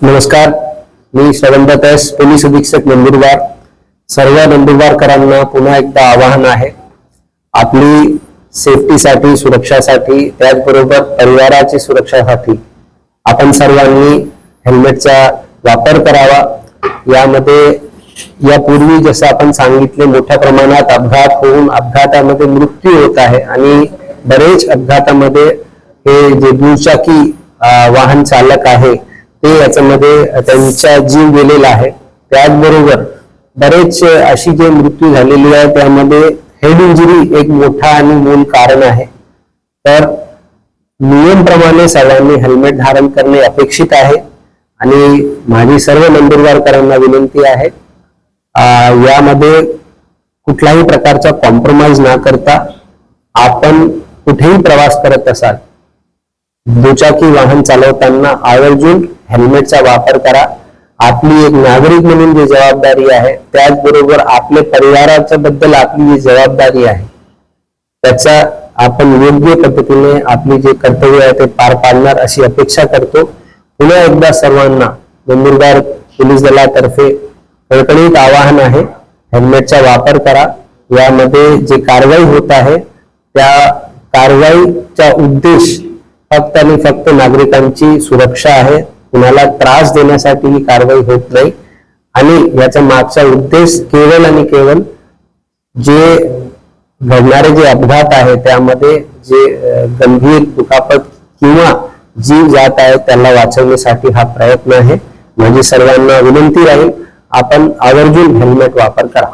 नमस्कार, मी श्रवणदत्त S, police अधीक्षक नंदुरबार. सर्व नंदुरबारकरांना पुन्हा एकदा आवाहन आहे. आपली सेफ्टीसाठी, सुरक्षासाठी, त्याचबरोबर परिवाराची सुरक्षासाठी आपण सर्वांनी हेल्मेटचा वापर करावा. यामध्ये यापूर्वी जसं आपण सांगितले, मोठ्या प्रमाणात अपघात होऊन अपघातामध्ये मृत्यू होत आहे आणि बरेच अपघातामध्ये हे जे दुचाकी वाहन चालक आहे ते याच्यामध्ये त्यांचा जीव गेलेला आहे. त्याचबरोबर बरेच अशी जे मृत्यू झालेली आहे त्यामध्ये हेड इंजुरी एक मोठा आणि मूल कारण आहे. तर नियमप्रमाणे सर्वांनी हेल्मेट धारण करणे अपेक्षित आहे आणि माझी सर्व नंदुरबारकरांना विनंती आहे, यामध्ये कुठल्याही प्रकारचा कॉम्प्रोमाइज न करता आपण कुठेही प्रवास करत असाल, दुचाकी वाहन चालवताना आवर्जून हेल्मेटचा वापर करा. आपली एक नागरिक म्हणून जी जबाबदारी आहे, त्याचबरोबर आपल्या परिवाराच्या बद्दल आपली जी जबाबदारी आहे त्याचा आपण योग्य पद्धतीने आपली जे कर्तव्य आहे ते पार पाडणार अशी अपेक्षा करतो. पुन्हा एकदा सर्वांना नंदुरबार पोलीस दलातर्फे कळकळीत आवाहन आहे, हेल्मेटचा वापर करा. यामध्ये जे कारवाई होत आहे त्या कारवाईचा उद्देश फक्त आणि फक्त नागरिकांची सुरक्षा आहे. कुणाला त्रास देण्यासाठी ही कारवाई होत नाही आणि याचा मागचा उद्देश केवळ आणि केवळ जे घडणारे जे अपघात आहे त्यामध्ये जे गंभीर दुखापत किंवा जीव जात आहे त्याला वाचवण्यासाठी हा प्रयत्न आहे. माझी सर्वांना विनंती राहील, आपण आवर्जून हेल्मेट वापर करा.